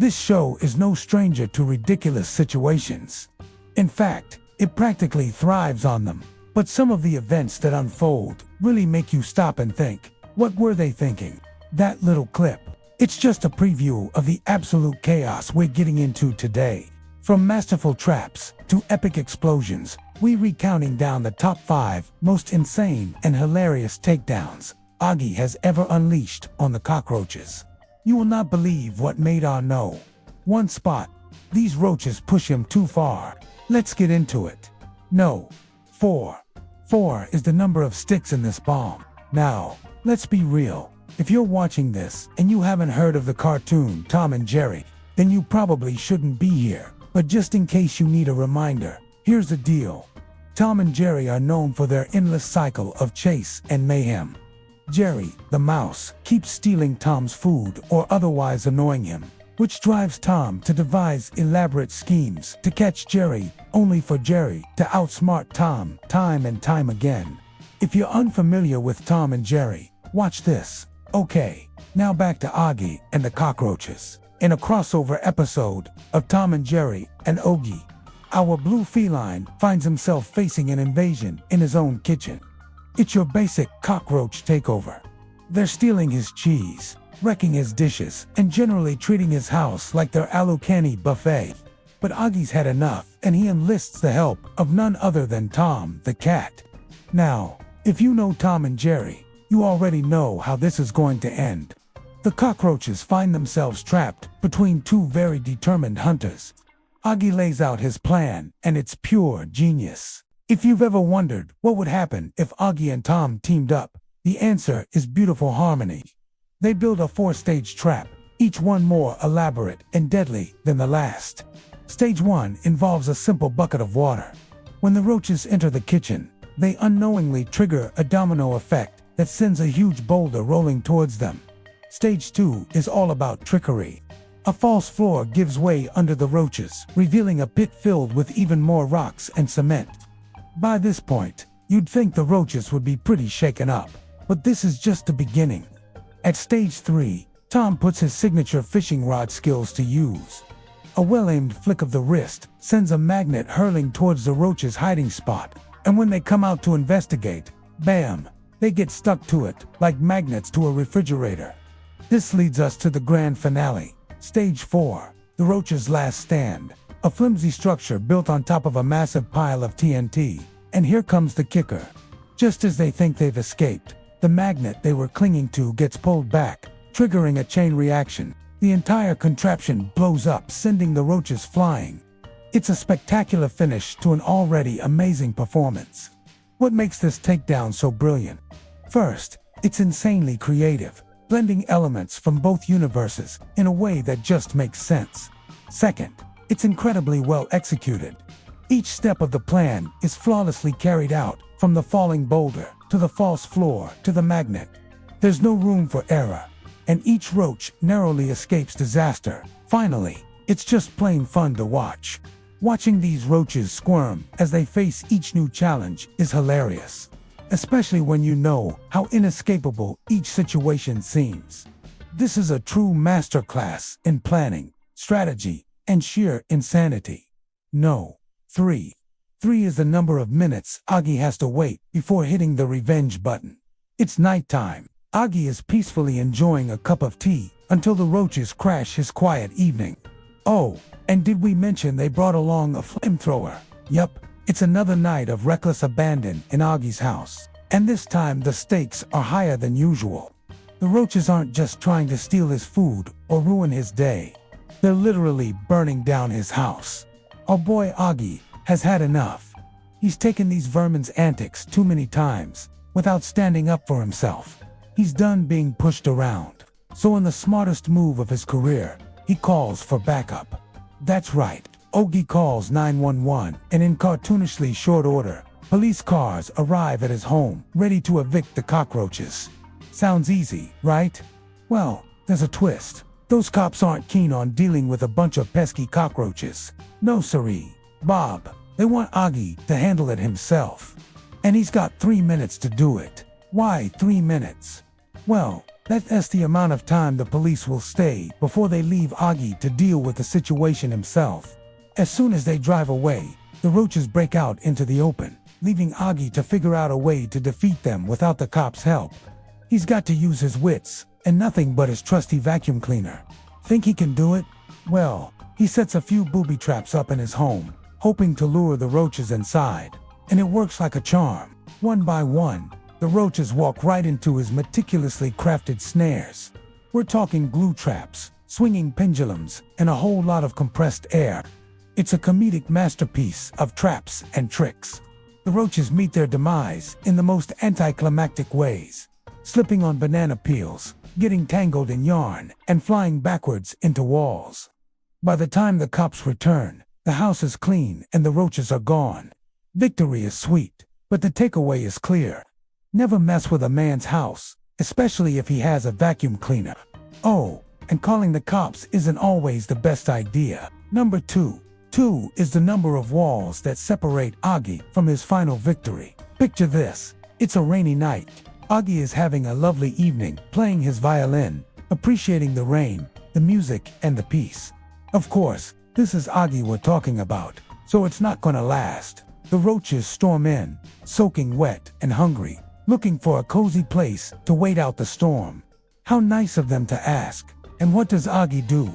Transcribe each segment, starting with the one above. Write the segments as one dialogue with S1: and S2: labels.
S1: This show is no stranger to ridiculous situations. In fact, it practically thrives on them. But some of the events that unfold really make you stop and think, what were they thinking? That little clip. It's just a preview of the absolute chaos we're getting into today. From masterful traps to epic explosions, we're recounting down the top 5 most insane and hilarious takedowns Oggy has ever unleashed on the cockroaches. You will not believe what made our no. One spot. These roaches push him too far. Let's get into it. No. 4. 4 is the number of sticks in this bomb. Now, let's be real. If you're watching this and you haven't heard of the cartoon Tom and Jerry, then you probably shouldn't be here. But just in case you need a reminder, here's the deal. Tom and Jerry are known for their endless cycle of chase and mayhem. Jerry, the mouse, keeps stealing Tom's food or otherwise annoying him, which drives Tom to devise elaborate schemes to catch Jerry, only for Jerry to outsmart Tom time and time again. If you're unfamiliar with Tom and Jerry, watch this. Okay, now back to Oggy and the cockroaches. In a crossover episode of Tom and Jerry and Oggy, our blue feline finds himself facing an invasion in his own kitchen. It's your basic cockroach takeover. They're stealing his cheese, wrecking his dishes, and generally treating his house like their Alucani buffet. But Oggy's had enough, and he enlists the help of none other than Tom the cat. Now, if you know Tom and Jerry, you already know how this is going to end. The cockroaches find themselves trapped between two very determined hunters. Oggy lays out his plan, and it's pure genius. If you've ever wondered what would happen if Oggy and Tom teamed up, the answer is beautiful harmony. They build a 4-stage trap, each one more elaborate and deadly than the last. Stage 1 involves a simple bucket of water. When the roaches enter the kitchen, they unknowingly trigger a domino effect that sends a huge boulder rolling towards them. Stage 2 is all about trickery. A false floor gives way under the roaches, revealing a pit filled with even more rocks and cement. By this point, you'd think the roaches would be pretty shaken up, but this is just the beginning. At stage 3, Tom puts his signature fishing rod skills to use. A well-aimed flick of the wrist sends a magnet hurling towards the roaches' hiding spot, and when they come out to investigate, bam, they get stuck to it like magnets to a refrigerator. This leads us to the grand finale, stage 4, the roaches' last stand, a flimsy structure built on top of a massive pile of TNT. And here comes the kicker. Just as they think they've escaped, the magnet they were clinging to gets pulled back, triggering a chain reaction. The entire contraption blows up, sending the roaches flying. It's a spectacular finish to an already amazing performance. What makes this takedown so brilliant? First, it's insanely creative, blending elements from both universes in a way that just makes sense. Second, it's incredibly well executed. Each step of the plan is flawlessly carried out, from the falling boulder, to the false floor, to the magnet. There's no room for error, and each roach narrowly escapes disaster. Finally, it's just plain fun to watch. Watching these roaches squirm as they face each new challenge is hilarious, especially when you know how inescapable each situation seems. This is a true masterclass in planning, strategy, and sheer insanity. No. 3. 3 is the number of minutes Oggy has to wait before hitting the revenge button. It's nighttime. Oggy is peacefully enjoying a cup of tea until the roaches crash his quiet evening. Oh, and did we mention they brought along a flamethrower? Yup, it's another night of reckless abandon in Oggy's house. And this time the stakes are higher than usual. The roaches aren't just trying to steal his food or ruin his day. They're literally burning down his house. Our boy Oggy has had enough. He's taken these vermin's antics too many times without standing up for himself. He's done being pushed around. So in the smartest move of his career, he calls for backup. That's right, Oggy calls 911, and in cartoonishly short order, police cars arrive at his home, ready to evict the cockroaches. Sounds easy, right? Well, there's a twist. Those cops aren't keen on dealing with a bunch of pesky cockroaches. No siree, Bob. They want Oggy to handle it himself. And he's got 3 minutes to do it. Why 3 minutes? Well, That's the amount of time the police will stay before they leave Oggy to deal with the situation himself. As soon as they drive away, the roaches break out into the open, leaving Oggy to figure out a way to defeat them without the cops' help. He's got to use his wits, and nothing but his trusty vacuum cleaner. Think he can do it? Well, he sets a few booby traps up in his home, hoping to lure the roaches inside. And it works like a charm. One by one, the roaches walk right into his meticulously crafted snares. We're talking glue traps, swinging pendulums, and a whole lot of compressed air. It's a comedic masterpiece of traps and tricks. The roaches meet their demise in the most anticlimactic ways, slipping on banana peels, getting tangled in yarn, and flying backwards into walls. By the time the cops return, the house is clean and the roaches are gone. Victory is sweet, but the takeaway is clear. Never mess with a man's house, especially if he has a vacuum cleaner. Oh, and calling the cops isn't always the best idea. Number 2. 2 is the number of walls that separate Oggy from his final victory. Picture this. It's a rainy night. Oggy is having a lovely evening, playing his violin, appreciating the rain, the music, and the peace. Of course, this is Oggy we're talking about, so it's not gonna last. The roaches storm in, soaking wet and hungry, looking for a cozy place to wait out the storm. How nice of them to ask. And what does Oggy do?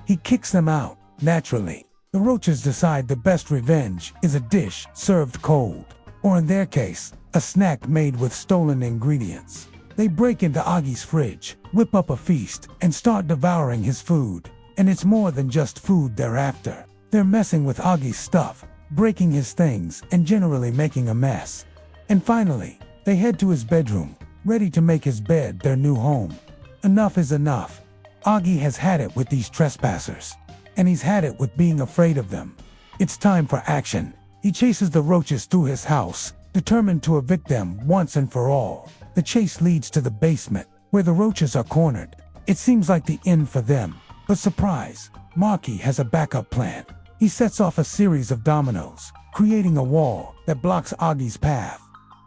S1: He kicks them out, naturally. The roaches decide the best revenge is a dish served cold, or in their case, a snack made with stolen ingredients. They break into Oggy's fridge, whip up a feast, and start devouring his food. And it's more than just food they're after. They're messing with Oggy's stuff, breaking his things, and generally making a mess. And finally, they head to his bedroom, ready to make his bed their new home. Enough is enough. Oggy has had it with these trespassers, and he's had it with being afraid of them. It's time for action. He chases the roaches through his house, determined to evict them once and for all. The chase leads to the basement, where the roaches are cornered. It seems like the end for them, but surprise, Marky has a backup plan. He sets off a series of dominoes, creating a wall that blocks Oggy's path.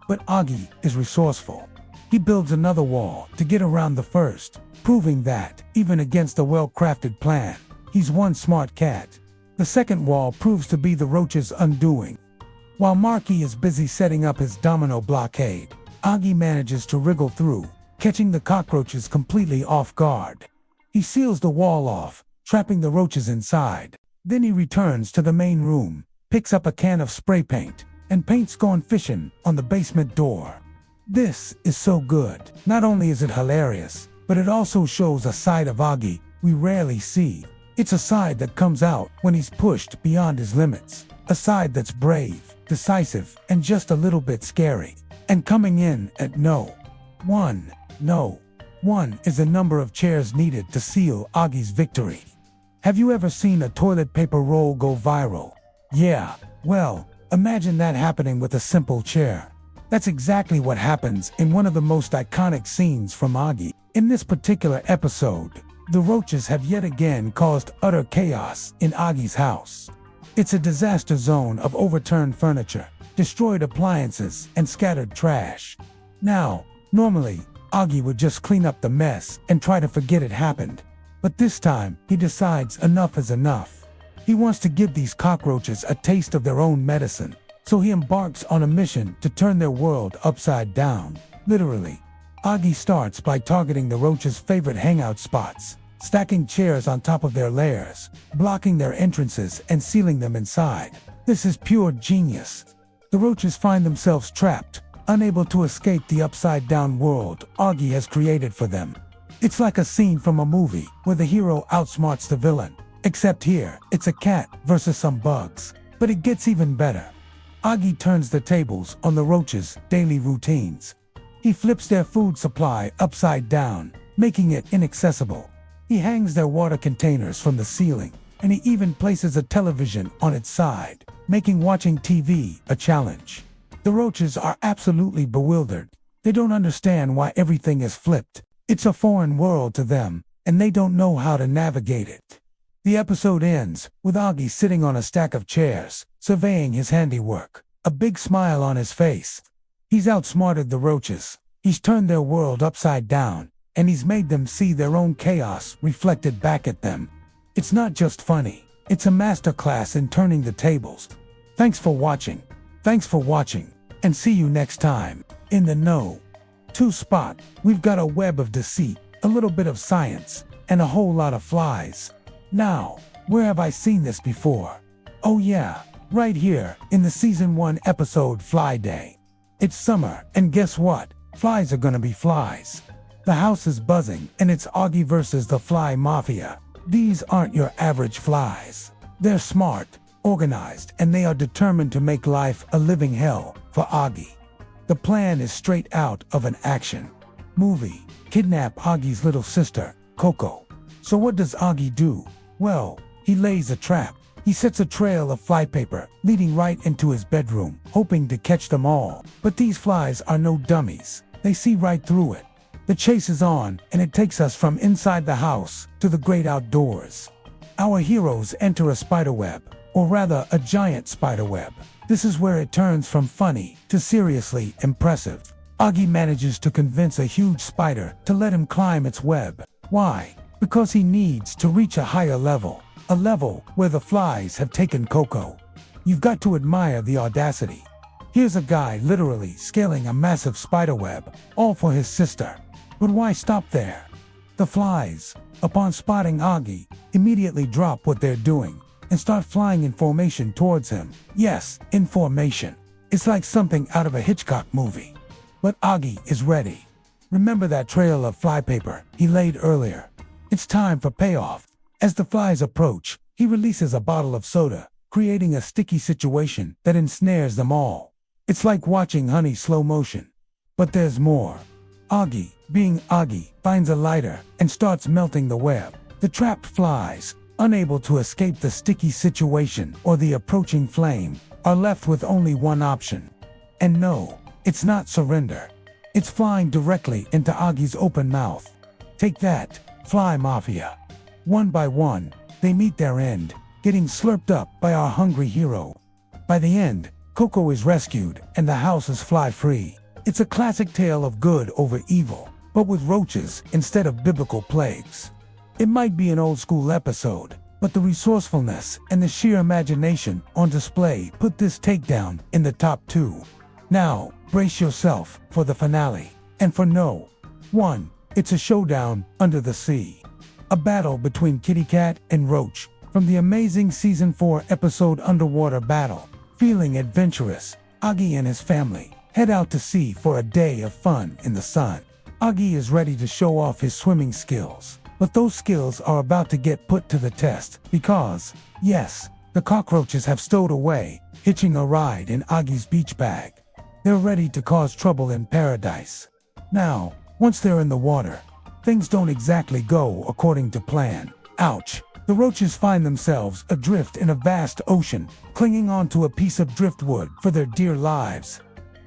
S1: But Oggy is resourceful. He builds another wall to get around the first, proving that, even against a well-crafted plan, he's one smart cat. The second wall proves to be the roaches' undoing. While Marky is busy setting up his domino blockade, Oggy manages to wriggle through, catching the cockroaches completely off guard. He seals the wall off, trapping the roaches inside. Then he returns to the main room, picks up a can of spray paint, and paints "Gone Fishing" on the basement door. This is so good. Not only is it hilarious, but it also shows a side of Oggy we rarely see. It's a side that comes out when he's pushed beyond his limits. A side that's brave, decisive, and just a little bit scary. And coming in at no. 1 is the number of chairs needed to seal Oggy's victory. Have you ever seen a toilet paper roll go viral? Yeah, well, imagine that happening with a simple chair. That's exactly what happens in one of the most iconic scenes from Oggy. In this particular episode, the roaches have yet again caused utter chaos in Oggy's house. It's a disaster zone of overturned furniture, destroyed appliances, and scattered trash. Now, normally, Oggy would just clean up the mess and try to forget it happened. But this time, he decides enough is enough. He wants to give these cockroaches a taste of their own medicine, so he embarks on a mission to turn their world upside down, literally. Oggy starts by targeting the roaches' favorite hangout spots, stacking chairs on top of their lairs, blocking their entrances and sealing them inside. This is pure genius. The roaches find themselves trapped, unable to escape the upside-down world Oggy has created for them. It's like a scene from a movie where the hero outsmarts the villain, except here, it's a cat versus some bugs. But it gets even better. Oggy turns the tables on the roaches' daily routines. He flips their food supply upside down, making it inaccessible. He hangs their water containers from the ceiling, and he even places a television on its side, making watching TV a challenge. The roaches are absolutely bewildered. They don't understand why everything is flipped. It's a foreign world to them, and they don't know how to navigate it. The episode ends with Oggy sitting on a stack of chairs, surveying his handiwork, a big smile on his face. He's outsmarted the roaches. He's turned their world upside down, and he's made them see their own chaos reflected back at them. It's not just funny, it's a masterclass in turning the tables. Thanks for watching, and see you next time. In the know. To spot, we've got a web of deceit, a little bit of science, and a whole lot of flies. Now, where have I seen this before? Oh yeah, right here, in the Season 1 episode Fly Day. It's summer, and guess what? Flies are gonna be flies. The house is buzzing, and it's Oggy versus the Fly Mafia. These aren't your average flies. They're smart, organized, and they are determined to make life a living hell for Oggy. The plan is straight out of an action movie. Kidnap Oggy's little sister, Coco. So what does Oggy do? Well, he lays a trap. He sets a trail of flypaper leading right into his bedroom, hoping to catch them all. But these flies are no dummies. They see right through it. The chase is on, and it takes us from inside the house to the great outdoors. Our heroes enter a spiderweb, or rather a giant spiderweb. This is where it turns from funny to seriously impressive. Oggy manages to convince a huge spider to let him climb its web. Why? Because he needs to reach a higher level. A level where the flies have taken Coco. You've got to admire the audacity. Here's a guy literally scaling a massive spiderweb, all for his sister. But why stop there? The flies, upon spotting Oggy, immediately drop what they're doing and start flying in formation towards him. Yes, in formation. It's like something out of a Hitchcock movie. But Oggy is ready. Remember that trail of flypaper he laid earlier? It's time for payoff. As the flies approach, he releases a bottle of soda, creating a sticky situation that ensnares them all. It's like watching honey slow motion. But there's more. Oggy, being Oggy, finds a lighter and starts melting the web. The trapped flies, unable to escape the sticky situation or the approaching flame, are left with only one option. And no, it's not surrender. It's flying directly into Oggy's open mouth. Take that, Fly Mafia. One by one, they meet their end, getting slurped up by our hungry hero. By the end, Coco is rescued and the house is fly-free. It's a classic tale of good over evil, but with roaches instead of biblical plagues. It might be an old-school episode, but the resourcefulness and the sheer imagination on display put this takedown in the top 2. Now, brace yourself for the finale. And for no. 1. It's a showdown under the sea. A battle between Kitty Cat and Roach from the amazing Season 4 episode Underwater Battle. Feeling adventurous, Oggy and his family head out to sea for a day of fun in the sun. Oggy is ready to show off his swimming skills, but those skills are about to get put to the test because, yes, the cockroaches have stowed away, hitching a ride in Oggy's beach bag. They're ready to cause trouble in paradise. Now, once they're in the water, things don't exactly go according to plan. Ouch! The roaches find themselves adrift in a vast ocean, clinging onto a piece of driftwood for their dear lives.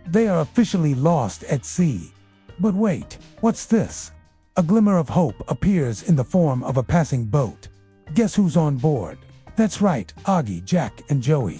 S1: They are officially lost at sea. But wait, what's this? A glimmer of hope appears in the form of a passing boat. Guess who's on board? That's right, Oggy, Jack, and Joey.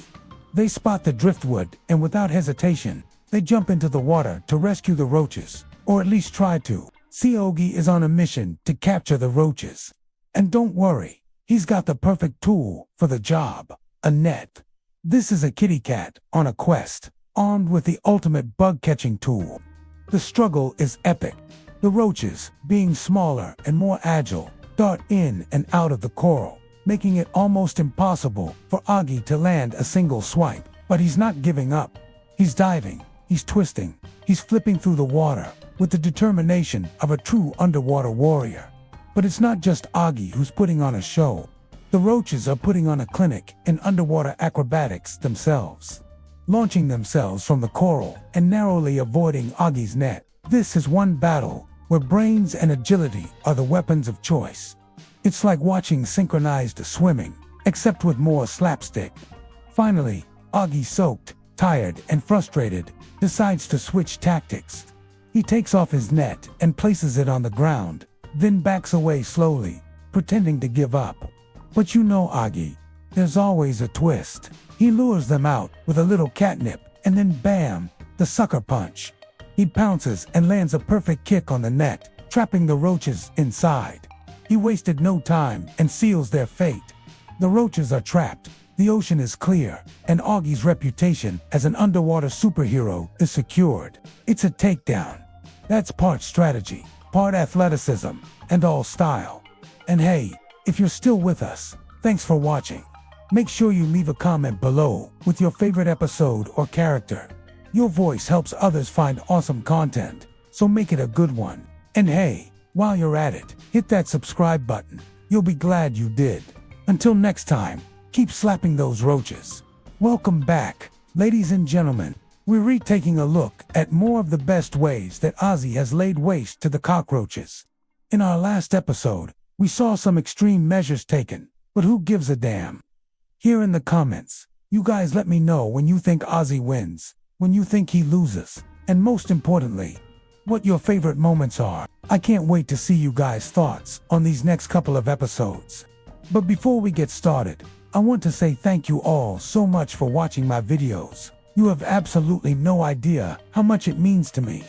S1: They spot the driftwood, and without hesitation, they jump into the water to rescue the roaches, or at least try to. See, Oggy is on a mission to capture the roaches. And don't worry, he's got the perfect tool for the job, a net. This is a kitty cat on a quest, armed with the ultimate bug-catching tool. The struggle is epic. The roaches, being smaller and more agile, dart in and out of the coral, making it almost impossible for Oggy to land a single swipe. But he's not giving up. He's diving, he's twisting, he's flipping through the water with the determination of a true underwater warrior. But it's not just Oggy who's putting on a show. The roaches are putting on a clinic in underwater acrobatics themselves, launching themselves from the coral and narrowly avoiding Oggy's net. This is one battle where brains and agility are the weapons of choice. It's like watching synchronized swimming, except with more slapstick. Finally, Oggy, soaked, tired, and frustrated, decides to switch tactics. He takes off his net and places it on the ground, then backs away slowly, pretending to give up. But you know Oggy, there's always a twist. He lures them out with a little catnip, and then bam, the sucker punch. He pounces and lands a perfect kick on the net, trapping the roaches inside. He wasted no time and seals their fate. The roaches are trapped, the ocean is clear, and Oggy's reputation as an underwater superhero is secured. It's a takedown. That's part strategy, part athleticism, and all style. And hey, if you're still with us, thanks for watching. Make sure you leave a comment below with your favorite episode or character. Your voice helps others find awesome content, so make it a good one. And hey, while you're at it, hit that subscribe button. You'll be glad you did. Until next time, keep slapping those roaches. Welcome back, ladies and gentlemen. We're retaking a look at more of the best ways that Oggy has laid waste to the cockroaches. In our last episode, we saw some extreme measures taken, but who gives a damn? Here in the comments, you guys let me know when you think Oggy wins, when you think he loses, and most importantly, what your favorite moments are. I can't wait to see you guys' thoughts on these next couple of episodes. But before we get started, I want to say thank you all so much for watching my videos. You have absolutely no idea how much it means to me.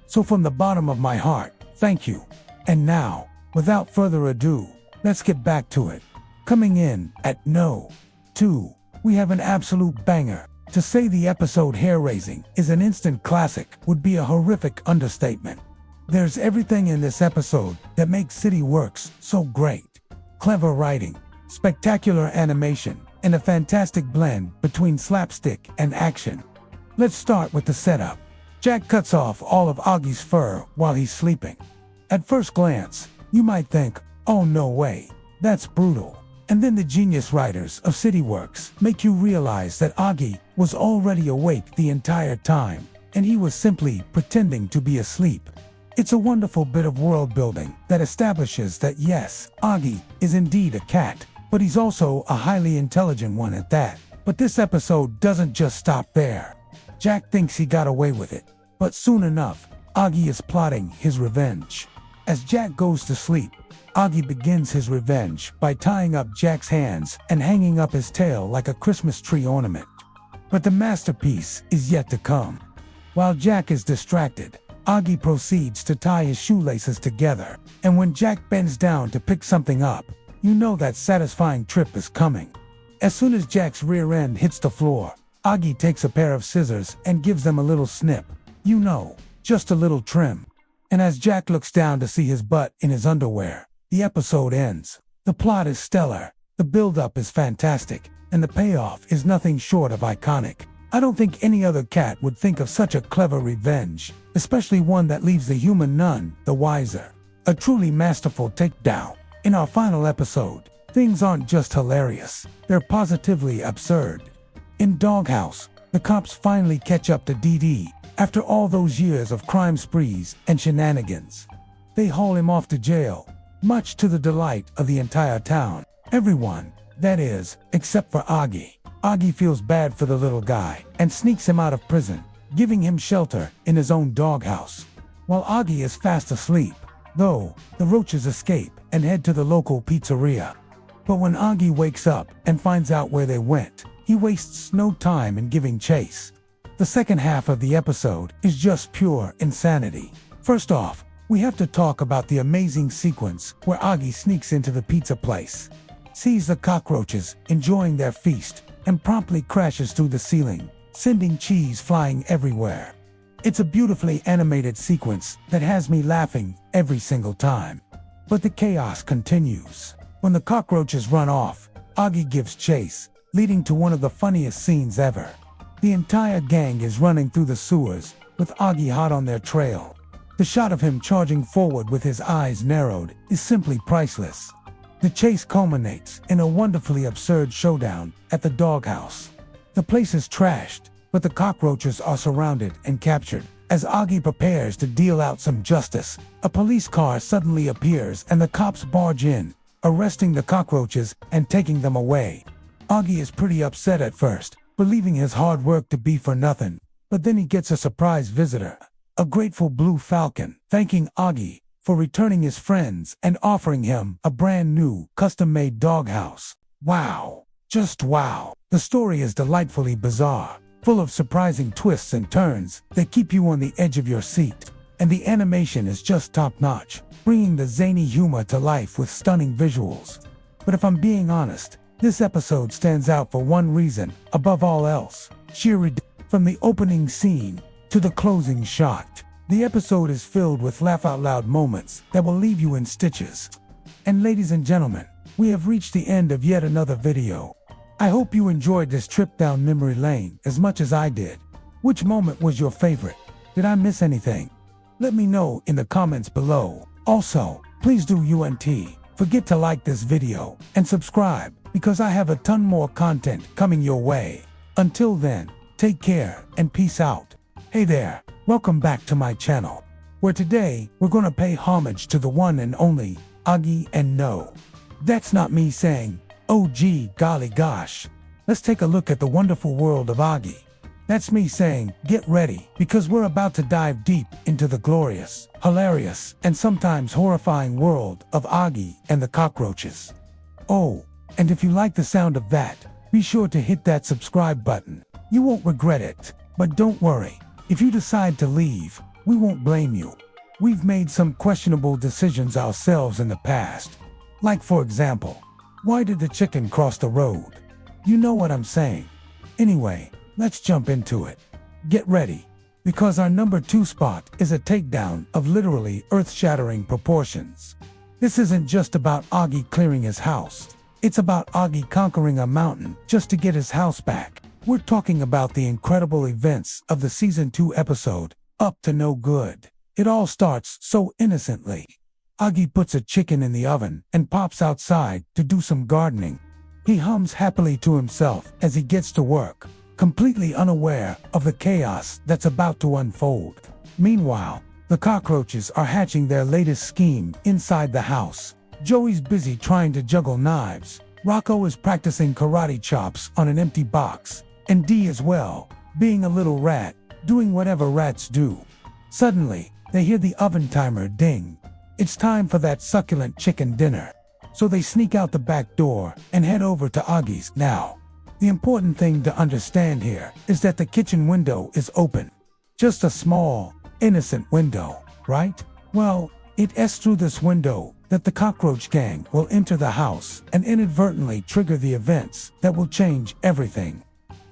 S1: So from the bottom of my heart, thank you. And now, without further ado, let's get back to it. Coming in at No. 2, we have an absolute banger. To say the episode hair-raising is an instant classic would be a horrific understatement. There's everything in this episode that makes City Works so great. Clever writing, spectacular animation, and a fantastic blend between slapstick and action. Let's start with the setup. Jack cuts off all of Oggy's fur while he's sleeping. At first glance, you might think, oh no way, that's brutal. And then the genius writers of CityWorks make you realize that Oggy was already awake the entire time, and he was simply pretending to be asleep. It's a wonderful bit of world building that establishes that yes, Oggy is indeed a cat, but he's also a highly intelligent one at that. But this episode doesn't just stop there. Jack thinks he got away with it, but soon enough, Oggy is plotting his revenge. As Jack goes to sleep, Oggy begins his revenge by tying up Jack's hands and hanging up his tail like a Christmas tree ornament. But the masterpiece is yet to come. While Jack is distracted, Oggy proceeds to tie his shoelaces together, and when Jack bends down to pick something up, you know that satisfying trip is coming. As soon as Jack's rear end hits the floor, Oggy takes a pair of scissors and gives them a little snip. You know, just a little trim. And as Jack looks down to see his butt in his underwear, the episode ends. The plot is stellar, the build-up is fantastic, and the payoff is nothing short of iconic. I don't think any other cat would think of such a clever revenge, especially one that leaves the human none the wiser. A truly masterful takedown. In our final episode, things aren't just hilarious, they're positively absurd. In Doghouse, the cops finally catch up to Dee after all those years of crime sprees and shenanigans. They haul him off to jail, much to the delight of the entire town. Everyone, that is, except for Oggy. Oggy feels bad for the little guy and sneaks him out of prison, giving him shelter in his own doghouse. While Oggy is fast asleep, though, the roaches escape and head to the local pizzeria. But when Oggy wakes up and finds out where they went, he wastes no time in giving chase. The second half of the episode is just pure insanity. First off, we have to talk about the amazing sequence where Oggy sneaks into the pizza place, sees the cockroaches enjoying their feast, and promptly crashes through the ceiling, sending cheese flying everywhere. It's a beautifully animated sequence that has me laughing every single time. But the chaos continues. When the cockroaches run off, Oggy gives chase, leading to one of the funniest scenes ever. The entire gang is running through the sewers, with Oggy hot on their trail. The shot of him charging forward with his eyes narrowed is simply priceless. The chase culminates in a wonderfully absurd showdown at the doghouse. The place is trashed, but the cockroaches are surrounded and captured. As Oggy prepares to deal out some justice, a police car suddenly appears and the cops barge in, arresting the cockroaches and taking them away. Oggy is pretty upset at first, believing his hard work to be for nothing, but then he gets a surprise visitor, a grateful blue falcon, thanking Oggy for returning his friends and offering him a brand new, custom-made doghouse. Wow! Just wow! The story is delightfully bizarre, full of surprising twists and turns that keep you on the edge of your seat. and the animation is just top-notch, bringing the zany humor to life with stunning visuals. But if I'm being honest, this episode stands out for one reason, above all else: from the opening scene to the closing shot. The episode is filled with laugh-out-loud moments that will leave you in stitches. And ladies and gentlemen, we have reached the end of yet another video. I hope you enjoyed this trip down memory lane as much as I did. Which moment was your favorite? Did I miss anything? Let me know in the comments below. Also, please do forget to like this video and subscribe, because I have a ton more content coming your way. Until then, take care and peace out. Hey there, welcome back to my channel, where today we're gonna pay homage to the one and only Oggy. And no, that's not me saying, oh gee golly gosh. Let's take a look at the wonderful world of Oggy. That's me saying, get ready, because we're about to dive deep into the glorious, hilarious, and sometimes horrifying world of Oggy and the cockroaches. Oh, and if you like the sound of that, be sure to hit that subscribe button. You won't regret it. But don't worry, if you decide to leave, we won't blame you. We've made some questionable decisions ourselves in the past. Like, for example, why did the chicken cross the road? You know what I'm saying. Anyway, let's jump into it. Get ready, because our number 2 spot is a takedown of literally earth-shattering proportions. This isn't just about Oggy clearing his house. It's about Oggy conquering a mountain just to get his house back. We're talking about the incredible events of the Season 2 episode, Up to No Good. It all starts so innocently. Oggy puts a chicken in the oven and pops outside to do some gardening. He hums happily to himself as he gets to work, completely unaware of the chaos that's about to unfold. Meanwhile, the cockroaches are hatching their latest scheme inside the house. Joey's busy trying to juggle knives. Rocco is practicing karate chops on an empty box. And Dee as well, being a little rat, doing whatever rats do. Suddenly, they hear the oven timer ding. It's time for that succulent chicken dinner. So they sneak out the back door and head over to Oggy's. Now, the important thing to understand here is that the kitchen window is open. Just a small, innocent window, right? Well, it's through this window that the cockroach gang will enter the house and inadvertently trigger the events that will change everything.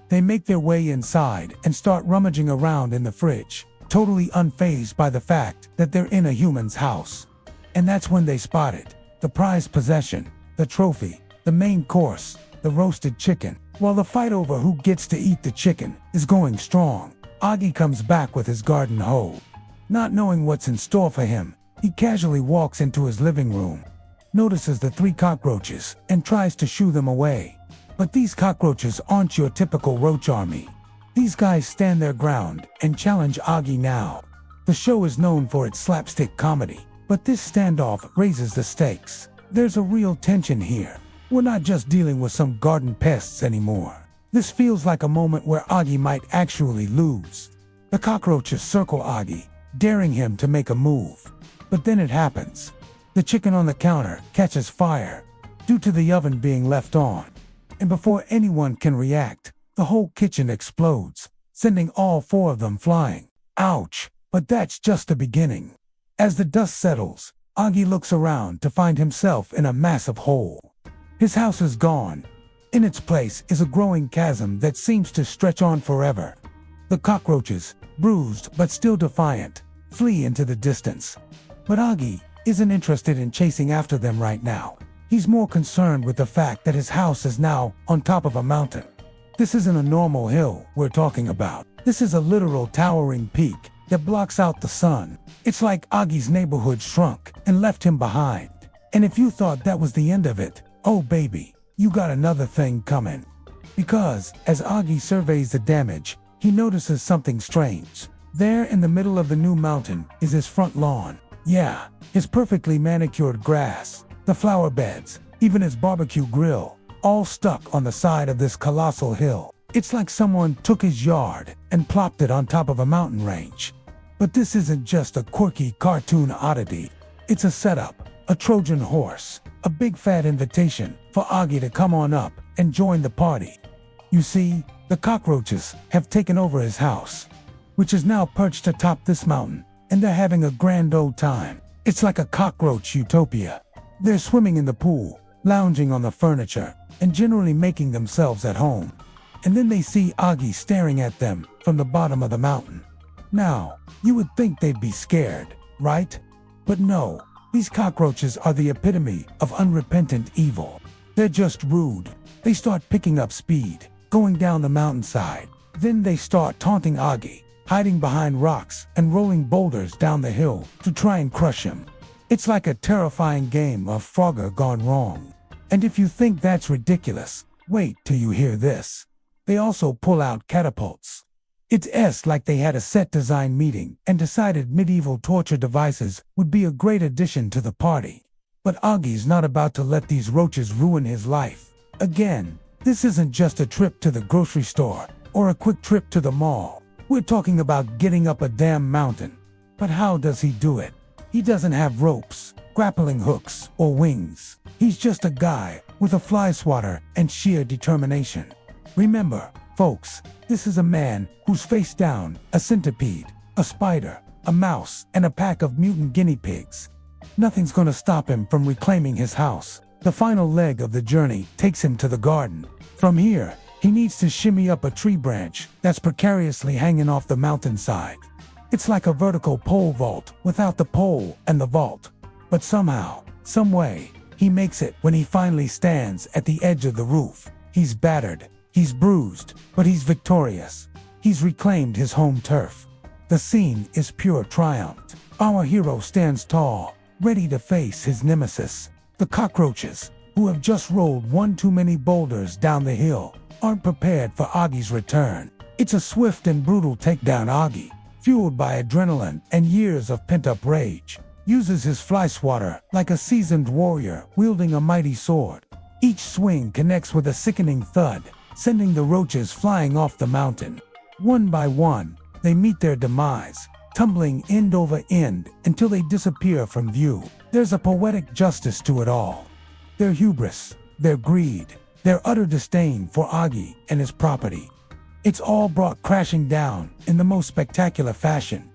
S1: They make their way inside and start rummaging around in the fridge, totally unfazed by the fact that they're in a human's house. And that's when they spot it: the prized possession, the trophy, the main course, the roasted chicken. While the fight over who gets to eat the chicken is going strong, Oggy comes back with his garden hoe. Not knowing what's in store for him, he casually walks into his living room, notices the 3 cockroaches, and tries to shoo them away. But these cockroaches aren't your typical roach army. These guys stand their ground and challenge Oggy now. The show is known for its slapstick comedy, but this standoff raises the stakes. There's a real tension here. We're not just dealing with some garden pests anymore. This feels like a moment where Oggy might actually lose. The cockroaches circle Oggy, daring him to make a move. But then it happens. The chicken on the counter catches fire due to the oven being left on. And before anyone can react, the whole kitchen explodes, sending all 4 of them flying. Ouch! But that's just the beginning. As the dust settles, Oggy looks around to find himself in a massive hole. His house is gone. In its place is a growing chasm that seems to stretch on forever. The cockroaches, bruised but still defiant, flee into the distance. But Oggy isn't interested in chasing after them right now. He's more concerned with the fact that his house is now on top of a mountain. This isn't a normal hill we're talking about. This is a literal towering peak that blocks out the sun. It's like Oggy's neighborhood shrunk and left him behind. And if you thought that was the end of it, oh baby, you got another thing coming. Because, as Oggy surveys the damage, he notices something strange. There in the middle of the new mountain is his front lawn. Yeah, his perfectly manicured grass, the flower beds, even his barbecue grill, all stuck on the side of this colossal hill. It's like someone took his yard and plopped it on top of a mountain range. But this isn't just a quirky cartoon oddity. It's a setup, a Trojan horse, a big fat invitation for Oggy to come on up and join the party. You see, the cockroaches have taken over his house, which is now perched atop this mountain, and they're having a grand old time. It's like a cockroach utopia. They're swimming in the pool, lounging on the furniture, and generally making themselves at home. And then they see Oggy staring at them from the bottom of the mountain. Now, you would think they'd be scared, right? But no, these cockroaches are the epitome of unrepentant evil. They're just rude. They start picking up speed, going down the mountainside. Then they start taunting Oggy, hiding behind rocks and rolling boulders down the hill to try and crush him. It's like a terrifying game of Frogger gone wrong. And if you think that's ridiculous, wait till you hear this. They also pull out catapults. It's like they had a set design meeting and decided medieval torture devices would be a great addition to the party. But Oggy's not about to let these roaches ruin his life. Again, this isn't just a trip to the grocery store or a quick trip to the mall. We're talking about getting up a damn mountain. But how does he do it? He doesn't have ropes, grappling hooks, or wings. He's just a guy with a fly swatter and sheer determination. Remember, folks, this is a man who's faced down a centipede, a spider, a mouse, and a pack of mutant guinea pigs. Nothing's gonna stop him from reclaiming his house. The final leg of the journey takes him to the garden. From here, he needs to shimmy up a tree branch that's precariously hanging off the mountainside. It's like a vertical pole vault without the pole and the vault. But somehow, some way, he makes it when he finally stands at the edge of the roof. He's battered, he's bruised, but he's victorious. He's reclaimed his home turf. The scene is pure triumph. Our hero stands tall, ready to face his nemesis. The cockroaches, who have just rolled one too many boulders down the hill, aren't prepared for Oggy's return. It's a swift and brutal takedown. Oggy, fueled by adrenaline and years of pent-up rage, uses his fly swatter like a seasoned warrior wielding a mighty sword. Each swing connects with a sickening thud, sending the roaches flying off the mountain. One by one, they meet their demise, tumbling end over end until they disappear from view. There's a poetic justice to it all. Their hubris, their greed, their utter disdain for Oggy and his property. It's all brought crashing down in the most spectacular fashion.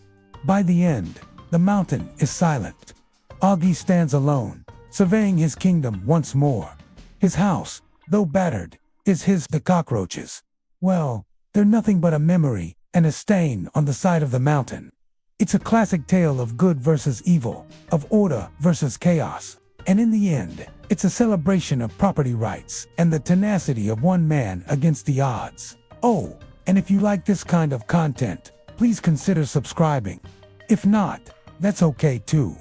S1: By the end, the mountain is silent. Oggy stands alone, surveying his kingdom once more. His house, though battered, is his. The cockroaches, well, they're nothing but a memory and a stain on the side of the mountain. It's a classic tale of good versus evil, of order versus chaos. And in the end, it's a celebration of property rights and the tenacity of one man against the odds. Oh, and if you like this kind of content, please consider subscribing. If not, that's okay too.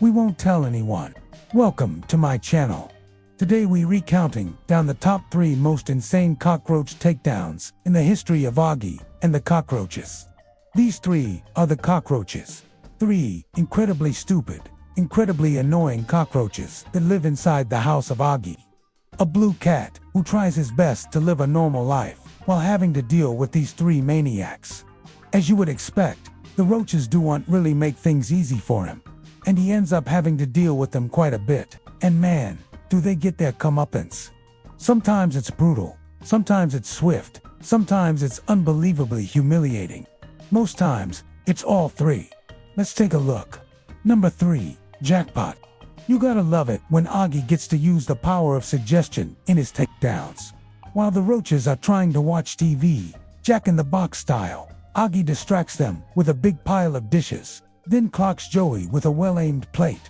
S1: We won't tell anyone. Welcome to my channel. Today we recounting down the top 3 most insane cockroach takedowns in the history of Oggy and the cockroaches. These 3 are the cockroaches. 3 incredibly stupid, incredibly annoying cockroaches that live inside the house of Oggy. A blue cat who tries his best to live a normal life while having to deal with these 3 maniacs. As you would expect, the roaches don't really make things easy for him, and he ends up having to deal with them quite a bit. And man, do they get their comeuppance. Sometimes it's brutal, sometimes it's swift, sometimes it's unbelievably humiliating. Most times, it's all 3. Let's take a look. Number 3, jackpot. You gotta love it when Oggy gets to use the power of suggestion in his takedowns. While the roaches are trying to watch TV, Jack-in-the-Box style, Oggy distracts them with a big pile of dishes, then clocks Joey with a well-aimed plate.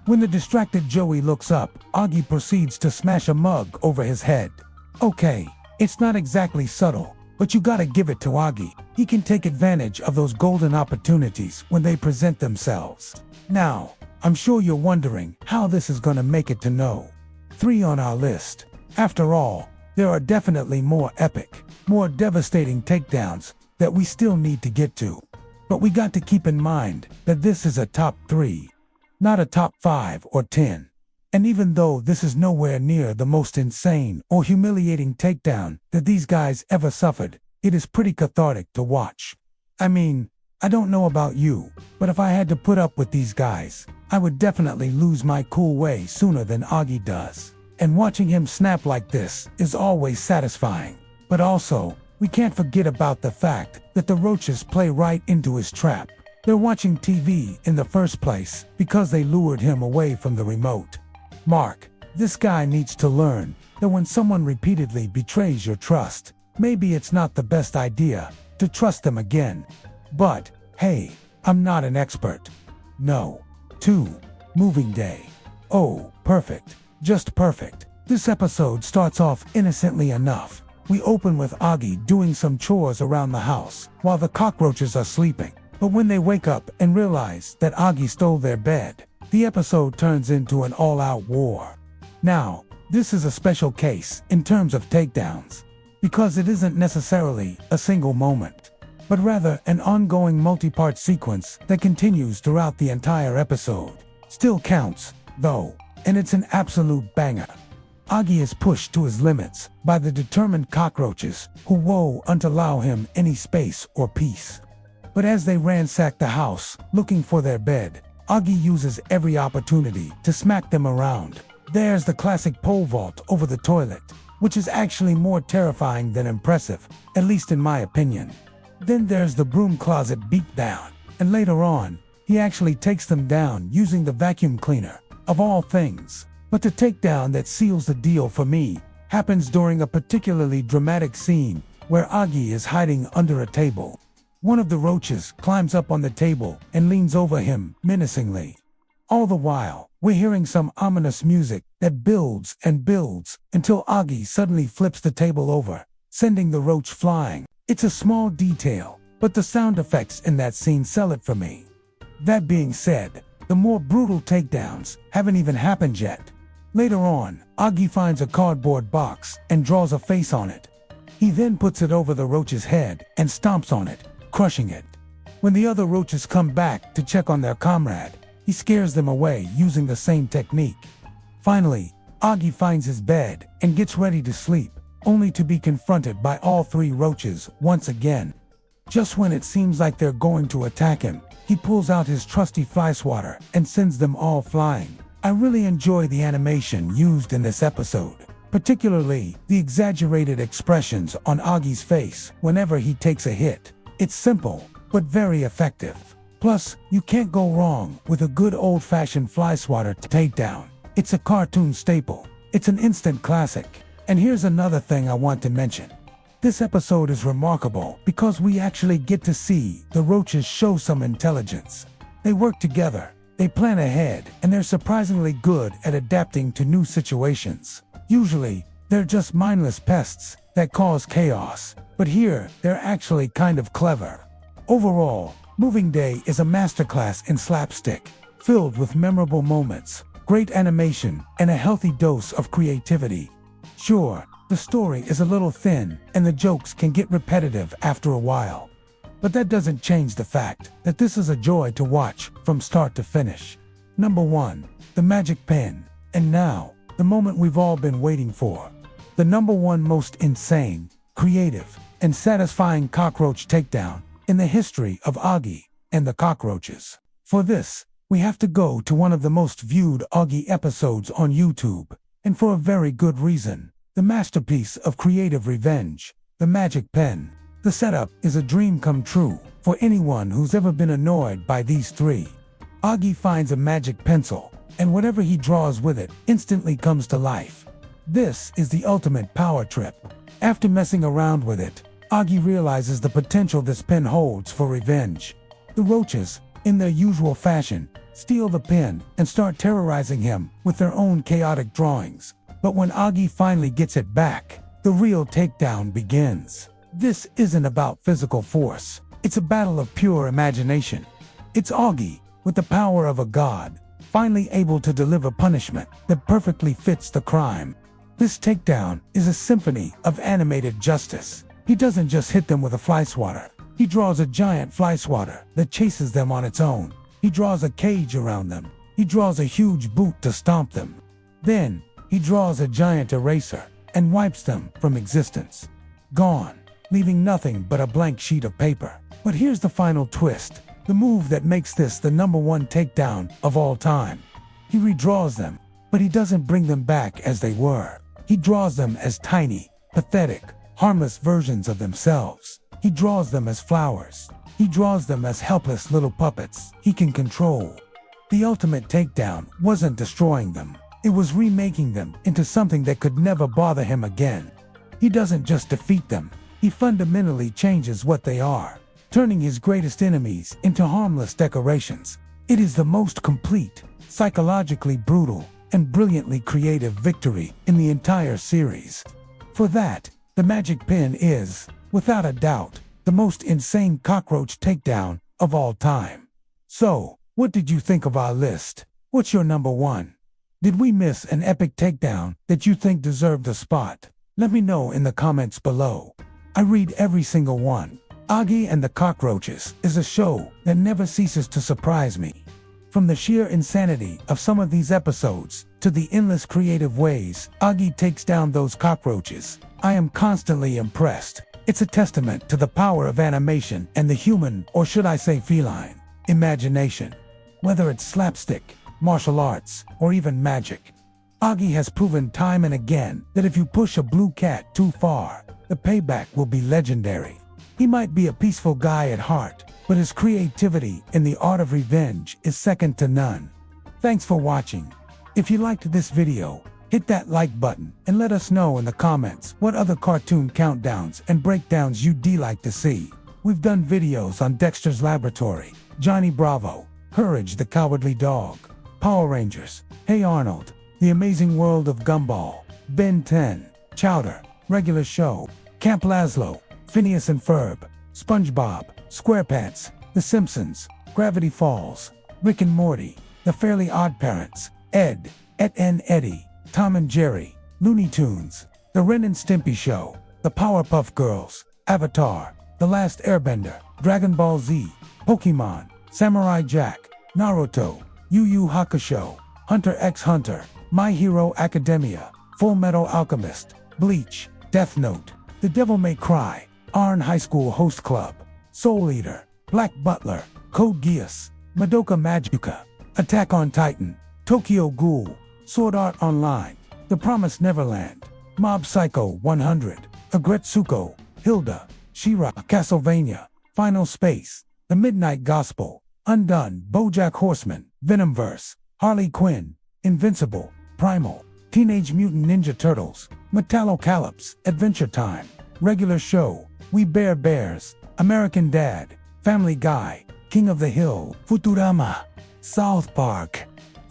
S1: When the distracted Joey looks up, Oggy proceeds to smash a mug over his head. Okay, it's not exactly subtle, but you gotta give it to Oggy. He can take advantage of those golden opportunities when they present themselves. Now, I'm sure you're wondering how this is gonna make it to no. 3 on our list. After all, there are definitely more epic, more devastating takedowns that we still need to get to. But we got to keep in mind that this is a top 3, not a top 5 or 10. And even though this is nowhere near the most insane or humiliating takedown that these guys ever suffered, it is pretty cathartic to watch. I mean, I don't know about you, but if I had to put up with these guys, I would definitely lose my cool way sooner than Oggy does. And watching him snap like this is always satisfying. But also, we can't forget about the fact that the roaches play right into his trap. They're watching TV in the first place because they lured him away from the remote. Mark, this guy needs to learn that when someone repeatedly betrays your trust, maybe it's not the best idea to trust them again. But, hey, I'm not an expert. No. 2. Moving day. Oh, perfect. Just perfect. This episode starts off innocently enough. We open with Oggy doing some chores around the house while the cockroaches are sleeping. But when they wake up and realize that Oggy stole their bed, the episode turns into an all-out war. Now, this is a special case in terms of takedowns, because it isn't necessarily a single moment, but rather an ongoing multi-part sequence that continues throughout the entire episode. Still counts, though, and it's an absolute banger. Oggy is pushed to his limits by the determined cockroaches who won't allow him any space or peace. But as they ransack the house looking for their bed, Oggy uses every opportunity to smack them around. There's the classic pole vault over the toilet, which is actually more terrifying than impressive, at least in my opinion. Then there's the broom closet beatdown, and later on, he actually takes them down using the vacuum cleaner, of all things. But the takedown that seals the deal for me happens during a particularly dramatic scene where Oggy is hiding under a table. One of the roaches climbs up on the table and leans over him menacingly. All the while, we're hearing some ominous music that builds and builds until Oggy suddenly flips the table over, sending the roach flying. It's a small detail, but the sound effects in that scene sell it for me. That being said, the more brutal takedowns haven't even happened yet. Later on, Oggy finds a cardboard box and draws a face on it. He then puts it over the roach's head and stomps on it, crushing it. When the other roaches come back to check on their comrade, he scares them away using the same technique. Finally, Oggy finds his bed and gets ready to sleep, only to be confronted by all 3 roaches once again. Just when it seems like they're going to attack him, he pulls out his trusty fly swatter and sends them all flying. I really enjoy the animation used in this episode, particularly the exaggerated expressions on Oggy's face whenever he takes a hit. It's simple, but very effective. Plus, you can't go wrong with a good old-fashioned fly swatter takedown. It's a cartoon staple. It's an instant classic. And here's another thing I want to mention. This episode is remarkable because we actually get to see the roaches show some intelligence. They work together, they plan ahead, and they're surprisingly good at adapting to new situations. Usually, they're just mindless pests that cause chaos, but here, they're actually kind of clever. Overall, Moving Day is a masterclass in slapstick, filled with memorable moments, great animation, and a healthy dose of creativity. Sure, the story is a little thin, and the jokes can get repetitive after a while. But that doesn't change the fact that this is a joy to watch from start to finish. Number 1. The Magic Pen. And now, the moment we've all been waiting for. The number 1 most insane, creative, and satisfying cockroach takedown in the history of Oggy and the Cockroaches. For this, we have to go to one of the most viewed Oggy episodes on YouTube, and for a very good reason. The masterpiece of creative revenge, the Magic Pen. The setup is a dream come true for anyone who's ever been annoyed by these 3. Oggy finds a magic pencil, and whatever he draws with it instantly comes to life. This is the ultimate power trip. After messing around with it, Oggy realizes the potential this pen holds for revenge. The roaches, in their usual fashion, steal the pen and start terrorizing him with their own chaotic drawings. But when Oggy finally gets it back, the real takedown begins. This isn't about physical force. It's a battle of pure imagination. It's Oggy, with the power of a god, finally able to deliver punishment that perfectly fits the crime. This takedown is a symphony of animated justice. He doesn't just hit them with a fly swatter. He draws a giant fly swatter that chases them on its own. He draws a cage around them. He draws a huge boot to stomp them. Then, he draws a giant eraser and wipes them from existence. Gone, leaving nothing but a blank sheet of paper. But here's the final twist, the move that makes this the number 1 takedown of all time. He redraws them, but he doesn't bring them back as they were. He draws them as tiny, pathetic, harmless versions of themselves. He draws them as flowers. He draws them as helpless little puppets he can control. The ultimate takedown wasn't destroying them. It was remaking them into something that could never bother him again. He doesn't just defeat them. He fundamentally changes what they are, turning his greatest enemies into harmless decorations. It is the most complete, psychologically brutal, and brilliantly creative victory in the entire series. For that, the magic pen is, without a doubt, the most insane cockroach takedown of all time. So, what did you think of our list? What's your number one? Did we miss an epic takedown that you think deserved a spot? Let me know in the comments below. I read every single one. Oggy and the Cockroaches is a show that never ceases to surprise me. From the sheer insanity of some of these episodes to the endless creative ways Oggy takes down those cockroaches, I am constantly impressed. It's a testament to the power of animation and the human, or should I say feline, imagination. Whether it's slapstick, martial arts, or even magic, Oggy has proven time and again that if you push a blue cat too far, the payback will be legendary. He might be a peaceful guy at heart, but his creativity in the art of revenge is second to none. Thanks for watching. If you liked this video, hit that like button and let us know in the comments what other cartoon countdowns and breakdowns you'd like to see. We've done videos on Dexter's Laboratory, Johnny Bravo, Courage the Cowardly Dog, Power Rangers, Hey Arnold, The Amazing World of Gumball, Ben 10, Chowder, Regular Show, Camp Lazlo, Phineas and Ferb, SpongeBob, SquarePants, The Simpsons, Gravity Falls, Rick and Morty, The Fairly Odd Parents, Ed, and Eddie, Tom and Jerry, Looney Tunes, The Ren and Stimpy Show, The Powerpuff Girls, Avatar, The Last Airbender, Dragon Ball Z, Pokemon, Samurai Jack, Naruto, Yu Yu Hakusho, Hunter x Hunter, My Hero Academia, Full Metal Alchemist, Bleach, Death Note, The Devil May Cry, Arn High School Host Club, Soul Eater, Black Butler, Code Geass, Madoka Magica, Attack on Titan, Tokyo Ghoul, Sword Art Online, The Promised Neverland, Mob Psycho 100, Agretsuko, Hilda, She-Ra, Castlevania, Final Space, The Midnight Gospel, Undone, BoJack Horseman, Venomverse, Harley Quinn, Invincible, Primal, Teenage Mutant Ninja Turtles, Metalocalypse, Adventure Time, Regular Show, We Bare Bears, American Dad, Family Guy, King of the Hill, Futurama, South Park,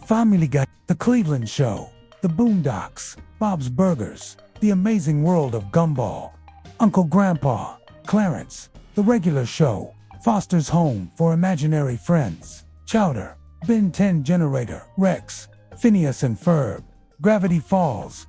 S1: Family Guy, The Cleveland Show, The Boondocks, Bob's Burgers, The Amazing World of Gumball, Uncle Grandpa, Clarence, The Regular Show, Foster's Home for Imaginary Friends, Chowder, Ben 10 Generator, Rex, Phineas and Ferb, Gravity Falls,